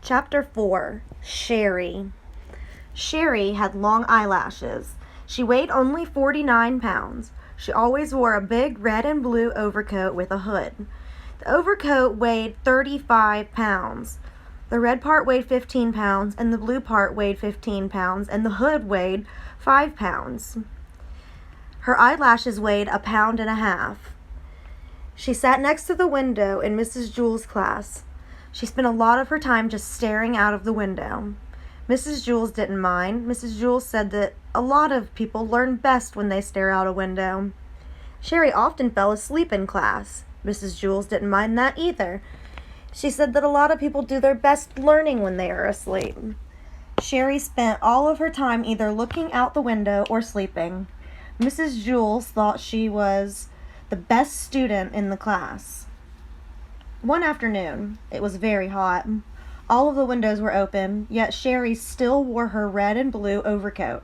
Chapter 4. Sherry. Sherry had long eyelashes. She weighed only 49 pounds. She always wore a big red and blue overcoat with a hood. The overcoat weighed 35 pounds. The red part weighed 15 pounds, and the blue part weighed 15 pounds, and the hood weighed 5 pounds. Her eyelashes weighed 1.5 pounds. She sat next to the window in Mrs. Jewell's class. She spent a lot of her time just staring out of the window. Mrs. Jewell didn't mind. Mrs. Jewell said that a lot of people learn best when they stare out a window. Sherry often fell asleep in class. Mrs. Jewell didn't mind that either. She said that a lot of people do their best learning when they are asleep. Sherry spent all of her time either looking out the window or sleeping. Mrs. Jewell thought she was the best student in the class. One afternoon, it was very hot. All of the windows were open, yet Sherry still wore her red and blue overcoat.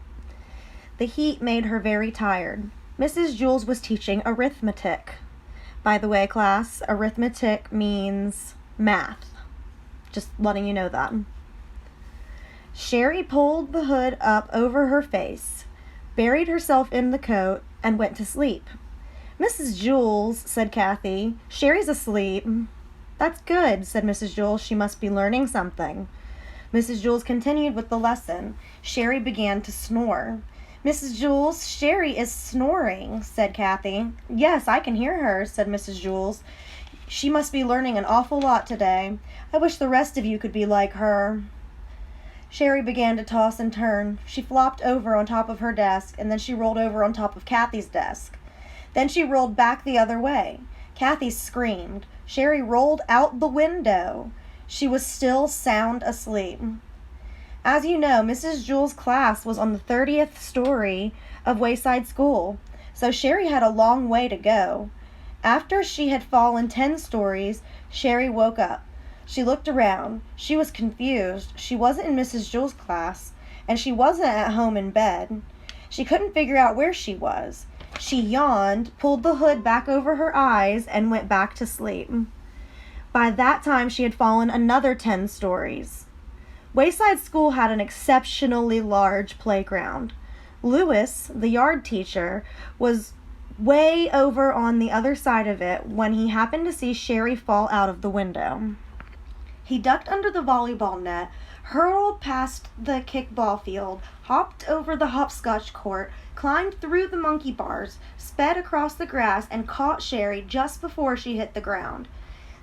The heat made her very tired. Mrs. Jewell was teaching arithmetic. By the way, class, arithmetic means math. Just letting you know that. Sherry pulled the hood up over her face, buried herself in the coat, and went to sleep. Mrs. Jewell, said Kathy, Sherry's asleep. That's good, said Mrs. Jewell. She must be learning something. Mrs. Jewell continued with the lesson. Sherry began to snore. Mrs. Jewell, Sherry is snoring, said Kathy. Yes, I can hear her, said Mrs. Jewell. She must be learning an awful lot today. I wish the rest of you could be like her. Sherry began to toss and turn. She flopped over on top of her desk, and then she rolled over on top of Kathy's desk. Then she rolled back the other way. Kathy screamed. Sherry rolled out the window. She was still sound asleep. As you know, Mrs. Jewell's class was on the 30th story of Wayside School, so Sherry had a long way to go. After she had fallen 10 stories, Sherry woke up. She looked around. She was confused. She wasn't in Mrs. Jewell's class, and she wasn't at home in bed. She couldn't figure out where she was. She yawned, pulled the hood back over her eyes, and went back to sleep. By that time, she had fallen another 10 stories. Wayside School had an exceptionally large playground. Lewis, the yard teacher, was way over on the other side of it when he happened to see Sherry fall out of the window. He ducked under the volleyball net, hurled past the kickball field, hopped over the hopscotch court, climbed through the monkey bars, sped across the grass, and caught Sherry just before she hit the ground.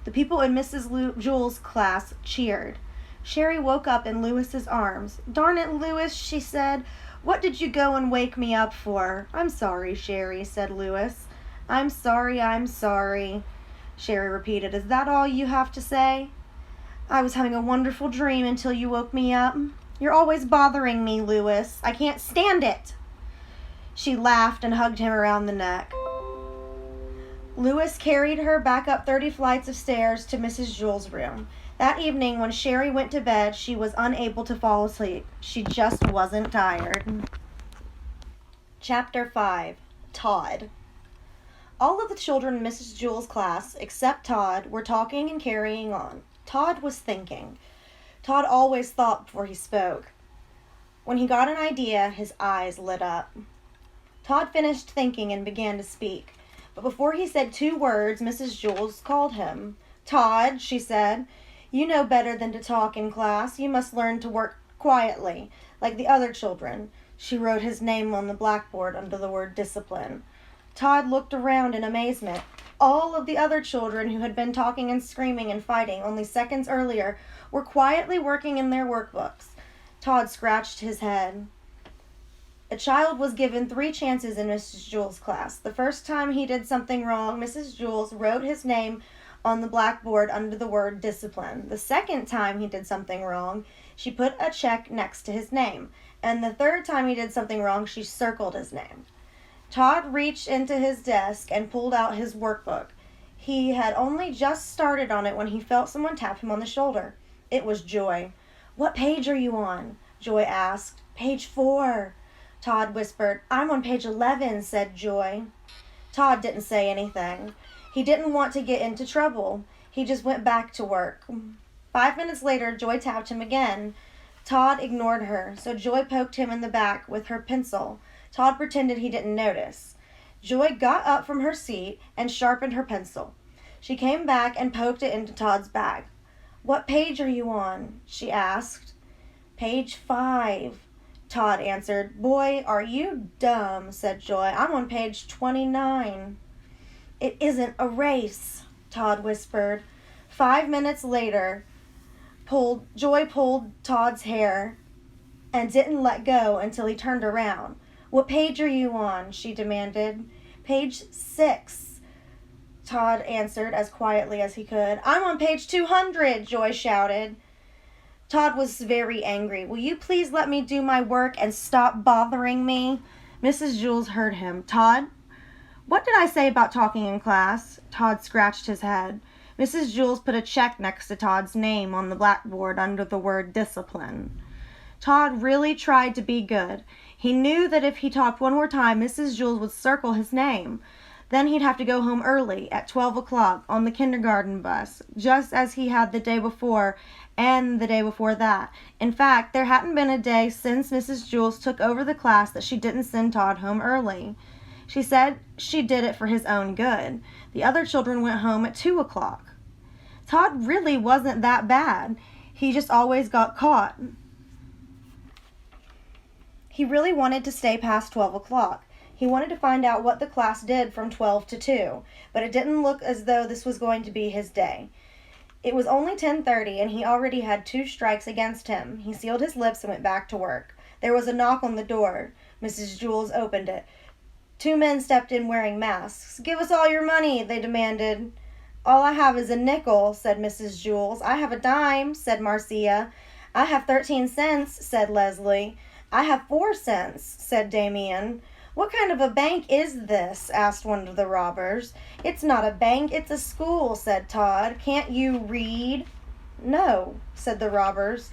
The people in Mrs. Jewell's class cheered. Sherry woke up in Lewis's arms. "Darn it, Lewis," she said. "What did you go and wake me up for?" "I'm sorry, Sherry," said Lewis. I'm sorry," Sherry repeated. "Is that all you have to say?" "I was having a wonderful dream until you woke me up." "You're always bothering me, Lewis. I can't stand it." She laughed and hugged him around the neck. Lewis carried her back up 30 flights of stairs to Mrs. Jewell's room. That evening, when Sherry went to bed, she was unable to fall asleep. She just wasn't tired. Chapter 5. Todd. All of the children in Mrs. Jewell's class, except Todd, were talking and carrying on. Todd was thinking. Todd always thought before he spoke. When he got an idea, his eyes lit up. Todd finished thinking and began to speak. But before he said 2 words, Mrs. Jewell called him. "Todd," she said, "you know better than to talk in class. You must learn to work quietly, like the other children." She wrote his name on the blackboard under the word discipline. Todd looked around in amazement. All of the other children who had been talking and screaming and fighting only seconds earlier were quietly working in their workbooks. Todd scratched his head. A child was given 3 chances in Mrs. Jewell's class. The first time he did something wrong, Mrs. Jewell wrote his name on the blackboard under the word discipline. The second time he did something wrong, she put a check next to his name. And the third time he did something wrong, she circled his name. Todd reached into his desk and pulled out his workbook. He had only just started on it when he felt someone tap him on the shoulder. It was Joy. "What page are you on?" Joy asked. "Page 4. Todd whispered. "I'm on page 11, said Joy. Todd didn't say anything. He didn't want to get into trouble. He just went back to work. 5 minutes later, Joy tapped him again. Todd ignored her, so Joy poked him in the back with her pencil. Todd pretended he didn't notice. Joy got up from her seat and sharpened her pencil. She came back and poked it into Todd's bag. "What page are you on?" she asked. "Page 5, Todd answered. "Boy, are you dumb," said Joy. "I'm on page 29. "It isn't a race," Todd whispered. 5 minutes later, Joy pulled Todd's hair and didn't let go until he turned around. "What page are you on?" she demanded. "Page 6, Todd answered as quietly as he could. "I'm on page 200, Joy shouted. Todd was very angry. "Will you please let me do my work and stop bothering me?" Mrs. Jules heard him. "Todd, what did I say about talking in class?" Todd scratched his head. Mrs. Jules put a check next to Todd's name on the blackboard under the word discipline. Todd really tried to be good. He knew that if he talked one more time, Mrs. Jules would circle his name. Then he'd have to go home early at 12 o'clock on the kindergarten bus, just as he had the day before and the day before that. In fact, there hadn't been a day since Mrs. Jules took over the class that she didn't send Todd home early. She said she did it for his own good. The other children went home at 2 o'clock. Todd really wasn't that bad. He just always got caught. He really wanted to stay past 12 o'clock. He wanted to find out what the class did from 12 to 2, but it didn't look as though this was going to be his day. It was only 10:30, and he already had 2 strikes against him. He sealed his lips and went back to work. There was a knock on the door. Mrs. Jules opened it. 2 men stepped in wearing masks. "Give us all your money," they demanded. "All I have is a nickel," said Mrs. Jules. "I have a dime," said Marcia. "I have 13 cents, said Leslie. "I have 4 cents, said Damien. "What kind of a bank is this?" asked one of the robbers. "It's not a bank, it's a school," said Todd. "Can't you read?" "No," said the robbers.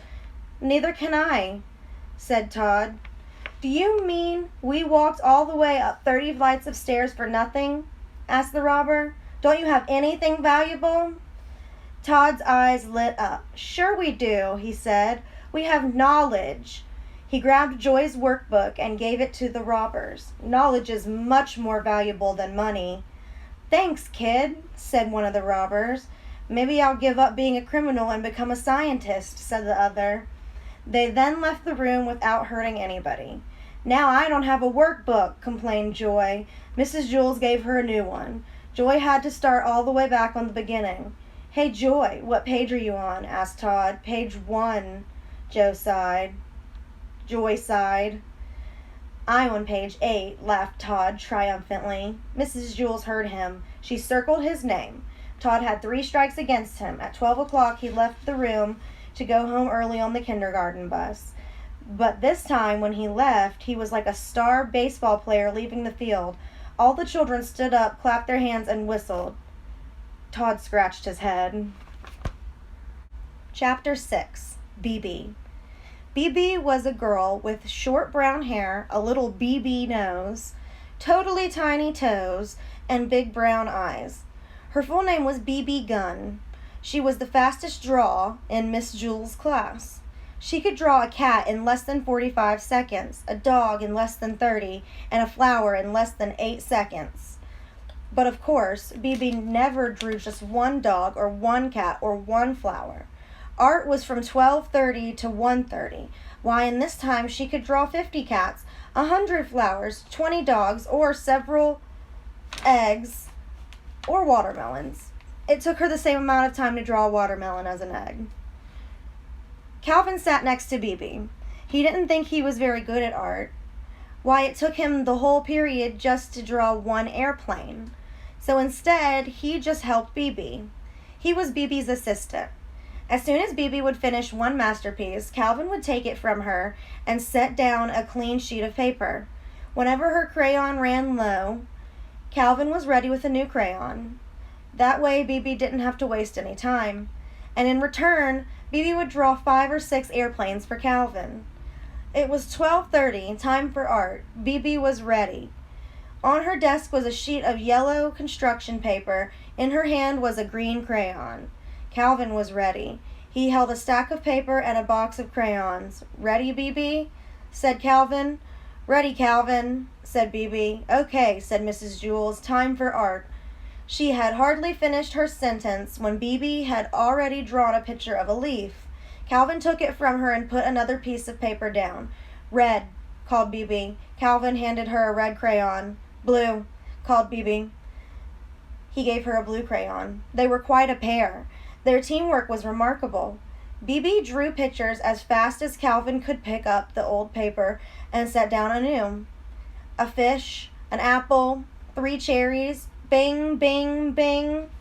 "Neither can I," said Todd. "Do you mean we walked all the way up 30 flights of stairs for nothing?" asked the robber. "Don't you have anything valuable?" Todd's eyes lit up. "Sure we do," he said. "We have knowledge." He grabbed Joy's workbook and gave it to the robbers. "Knowledge is much more valuable than money." "Thanks, kid," said one of the robbers. "Maybe I'll give up being a criminal and become a scientist," said the other. They then left the room without hurting anybody. "Now I don't have a workbook," complained Joy. Mrs. Jules gave her a new one. Joy had to start all the way back on the beginning. "Hey, Joy, what page are you on?" asked Todd. "Page 1, Joy sighed. "I'm on page 8, laughed Todd triumphantly. Mrs. Jules heard him. She circled his name. Todd had 3 strikes against him. At 12 o'clock he left the room to go home early on the kindergarten bus. But this time when he left, he was like a star baseball player leaving the field. All the children stood up, clapped their hands, and whistled. Todd scratched his head. Chapter 6. BB. BB was a girl with short brown hair, a little BB nose, totally tiny toes, and big brown eyes. Her full name was BB Gunn. She was the fastest draw in Miss Jules' class. She could draw a cat in less than 45 seconds, a dog in less than 30, and a flower in less than 8 seconds. But of course, BB never drew just one dog or one cat or one flower. Art was from 12:30 to 1:30. Why, in this time she could draw 50 cats, 100 flowers, 20 dogs, or several eggs or watermelons. It took her the same amount of time to draw a watermelon as an egg. Calvin sat next to BB. He didn't think he was very good at art. Why, it took him the whole period just to draw one airplane. So instead, he just helped BB. He was BB's assistant. As soon as BB would finish one masterpiece, Calvin would take it from her and set down a clean sheet of paper. Whenever her crayon ran low, Calvin was ready with a new crayon. That way, BB didn't have to waste any time. And in return, BB would draw 5 or 6 airplanes for Calvin. It was 12:30, time for art. BB was ready. On her desk was a sheet of yellow construction paper. In her hand was a green crayon. Calvin was ready. He held a stack of paper and a box of crayons. "Ready, BB?" said Calvin. "Ready, Calvin," said BB. "Okay," said Mrs. Jewls. "Time for art." She had hardly finished her sentence when BB had already drawn a picture of a leaf. Calvin took it from her and put another piece of paper down. "Red," called BB. Calvin handed her a red crayon. "Blue," called BB. He gave her a blue crayon. They were quite a pair. Their teamwork was remarkable. BB drew pictures as fast as Calvin could pick up the old paper and sat down anew. A fish, an apple, 3 cherries, bing, bing, bing.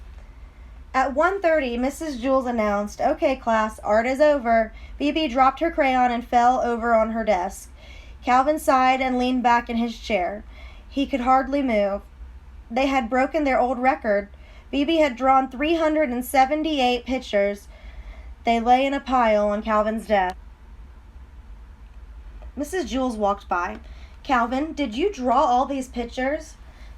At 1:30, Mrs. Jewls announced, "Okay, class, art is over." BB dropped her crayon and fell over on her desk. Calvin sighed and leaned back in his chair. He could hardly move. They had broken their old record. BB had drawn 378 pictures. They lay in a pile on Calvin's desk. Mrs. Jewls walked by. "Calvin, did you draw all these pictures?"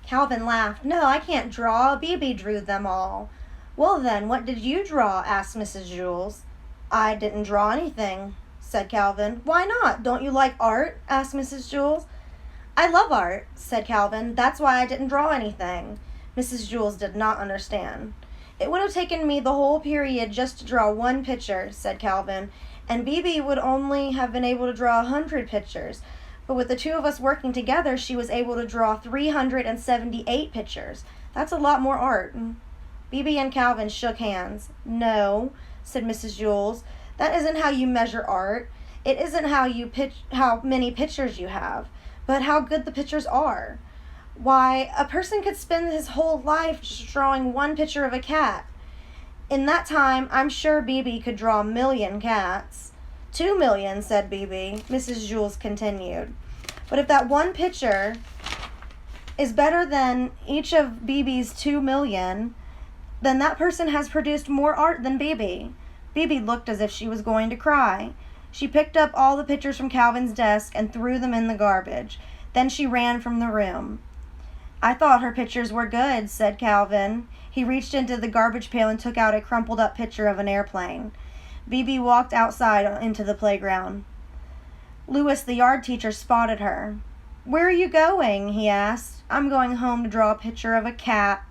Calvin laughed. "No, I can't draw. BB drew them all." "Well then, what did you draw?" asked Mrs. Jewls. "I didn't draw anything," said Calvin. "Why not? Don't you like art?" asked Mrs. Jewls. "I love art," said Calvin. "That's why I didn't draw anything." Mrs. Jewls did not understand. "It would have taken me the whole period just to draw 1 picture," said Calvin, "and BB would only have been able to draw 100 pictures. But with the 2 of us working together, she was able to draw 378 pictures. That's a lot more art." BB and Calvin shook hands. "No," said Mrs. Jewls. "That isn't how you measure art. It isn't how many pictures you have, but how good the pictures are. Why, a person could spend his whole life just drawing 1 picture of a cat. In that time, I'm sure BB could draw 1,000,000 cats." 2,000,000, said BB. Mrs. Jewls continued. "But if that 1 picture is better than each of BB's 2,000,000, then that person has produced more art than BB." BB looked as if she was going to cry. She picked up all the pictures from Calvin's desk and threw them in the garbage. Then she ran from the room. "I thought her pictures were good," said Calvin. He reached into the garbage pail and took out a crumpled up picture of an airplane. BB walked outside into the playground. Louis, the yard teacher, spotted her. "Where are you going?" he asked. "I'm going home to draw a picture of a cat,"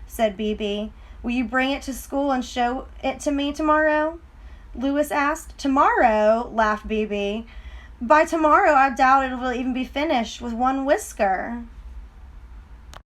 said BB. "Will you bring it to school and show it to me tomorrow?" Louis asked. "Tomorrow?" laughed BB. "By tomorrow, I doubt it will even be finished with 1 whisker."